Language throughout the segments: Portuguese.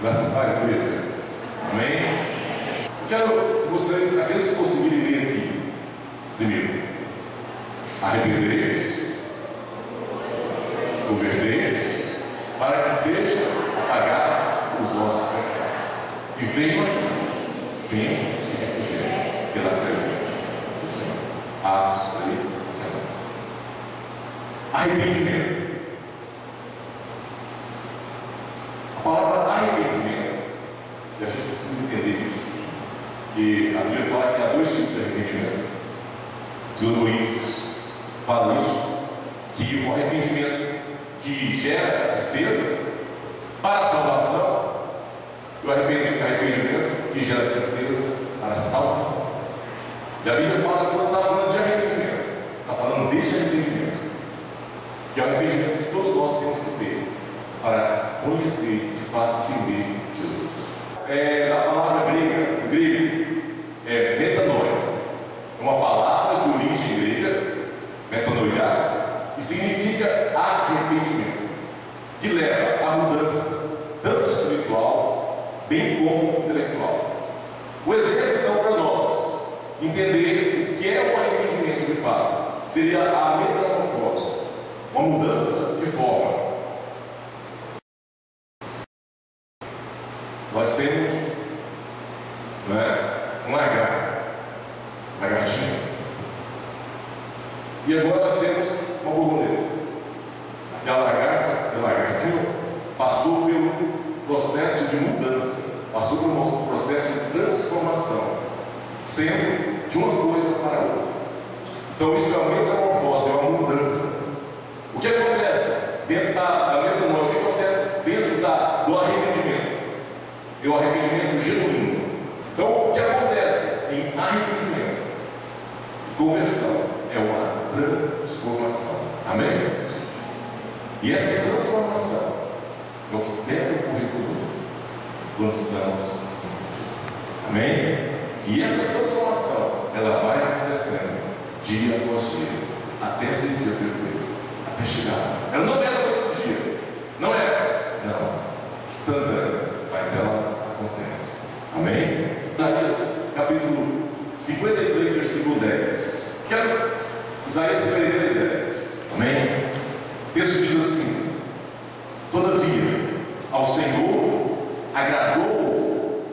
Graças a Deus, igreja. Amém? Quero que vocês, aqueles que conseguirem ler aqui, primeiro, arrependei-vos, convertei-vos, para que sejam apagados os vossos pecados, e venham assim, venham se refugiar pela presença do Senhor. Atos 3, 19. Arrependimento. A palavra arrependimento, e a gente precisa entender isso, que a Bíblia fala que há dois tipos de arrependimento. Segundo Coríntios fala isso, que o arrependimento que gera tristeza para a salvação, e o arrependimento que gera tristeza para a salvação. E a Bíblia fala, quando está falando de arrependimento, está falando deste arrependimento, que é o arrependimento que todos nós temos que ter para conhecer de fato quem é Jesus. A palavra grega, o grego, é metanoia, é uma palavra de origem grega, metanoia, e significa arrependimento, que leva à mudança, tanto espiritual, bem como intelectual. O exemplo, então, para nós entender o que é o arrependimento de fato, seria a metamorfose, uma mudança de forma. Nós temos, um lagartinho, e agora nós temos uma borboleta. Aquela lagartinho passou pelo processo de mudança, passou por um processo de transformação, sendo de uma coisa para outra. Então isso é uma metamorfose, é uma mudança. O que acontece dentro da metamorfose? O que acontece dentro do arrependimento? É o arrependimento genuíno. Então o que acontece em arrependimento e conversão é uma transformação. Amém? E essa transformação é o que deve ocorrer conosco quando estamos juntos. Amém? E essa transformação, ela vai acontecendo dia após dia, até ser dia perfeito, até chegar. Ela não é no outro dia, não é, não, instantânea, mas ela acontece. Amém? Isaías capítulo 53, versículo 10. Isaías 53, 10. Amém? O texto diz assim: todavia, ao Senhor agradou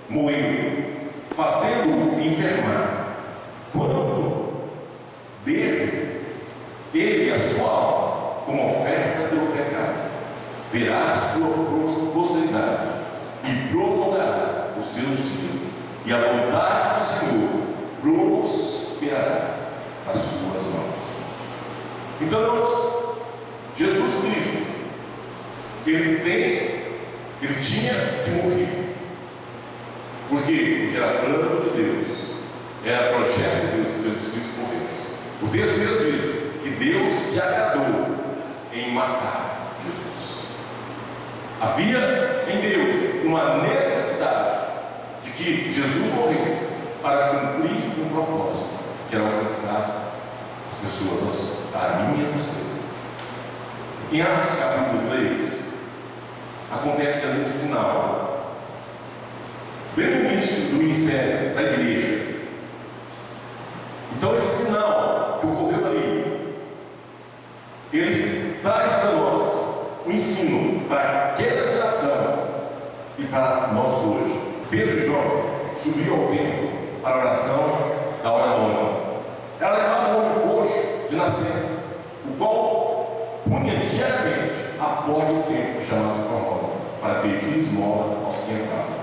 moer, fazendo-o enfermar, quando dele ele a sua alma como oferta pelo pecado, verá a sua posteridade e prolongará os seus dias, e a vontade do Senhor prosperará nas suas mãos. Então, Jesus Cristo, ele tinha que morrer. Por quê? Porque era plano de Deus, era projeto de Deus que Jesus Cristo morresse. O texto mesmo diz que Deus se agradou em matar Jesus. Havia em Deus uma necessidade de que Jesus morresse para cumprir um propósito, que era alcançar as pessoas, a mim e a você. Em Atos capítulo 3, acontece ali um sinal, bem no início do ministério da igreja. Então esse sinal que ocorreu ali, ele traz para nós um ensino para aquela geração e para nós hoje. Pedro e João subiu ao templo para a oração da hora nona. Ela levava um homem coxo de nascença, o qual punha diariamente a porta do templo, chamado Formosa, para pedir esmola aos que entravam.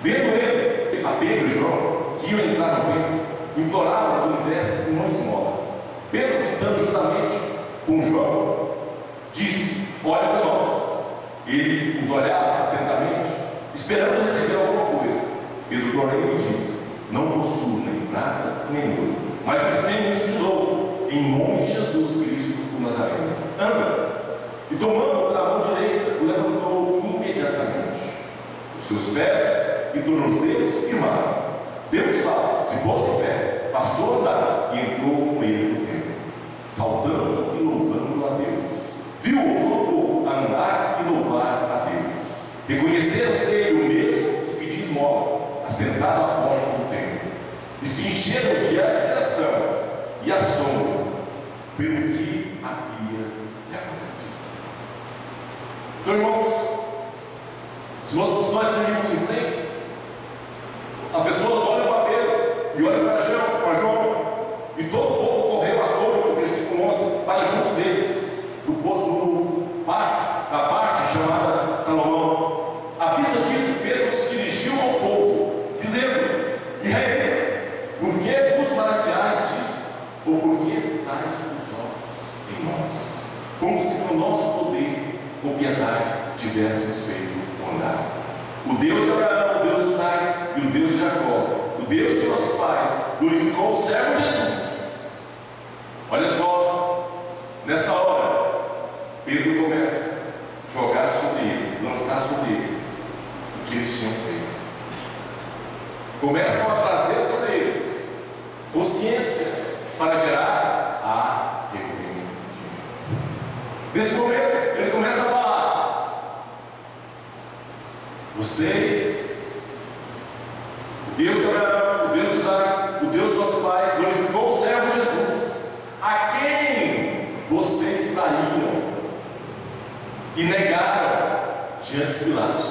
Vendo ele, a Pedro e João, que iam entrar no templo, imploravam que lhe desse uma esmola. Pedro, ficando juntamente com João, disse: olha para nós. Ele os olhava atentamente, esperando receber alguma coisa. Pedro, porém, lhe disse: não possuo nem prata nem ouro, mas o que tenho isso te dou, em nome de Jesus Cristo, o Nazareno. Anda. E tomando pela mão direita, o levantou imediatamente. Os seus pés e tornozelos se firmaram. Deu um salto, se pôs em pé, passou a andar e entrou com ele no templo, saltando e louvando a Deus. Viu todo o povo andar e louvar a Deus. Reconheceram ser o mesmo que pedia esmola, assentado à porta do templo, e se encheram de admiração e assombro pelo que havia lhe acontecido. Então, irmãos, se nós seguimos em frente, as pessoas olham para Pedro e olham para João, e todo o povo correu a touro, no versículo 11, para junto deles, da parte chamada Salomão. À vista disso, Pedro se dirigiu ao povo, dizendo: Israelitas, por que vos maravilhais disso? Ou por que fitais os olhos em nós? Como se com o nosso poder, com piedade, tivéssemos feito bondade. O Deus de Abraão, o Deus de Isaac e o Deus de Jacó, o Deus de nossos pais, glorificou o servo Jesus. Olha só, nesta hora, Pedro começa a jogar sobre eles, lançar sobre eles o que eles tinham feito. Começam a trazer sobre eles consciência para gerar arrependimento. Nesse momento, ele começa a falar: vocês, o Deus de Abraão, o Deus de Isaac, o Deus do nosso pai, glorificou o servo Jesus, a quem vocês traíram e negaram diante de Pilatos,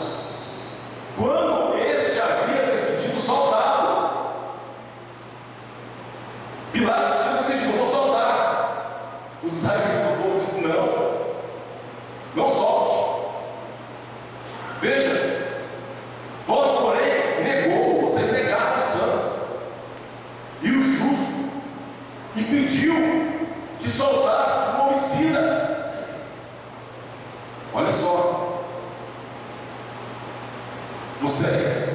quando este havia decidido soltá-lo. Pilatos tinha decidido: vou soltar. Os israelitas do povo disse: não solte. Veja, vós, porém, negou, vocês negaram o santo e o justo, e pediu que soltasse o homicida. Olha só, vocês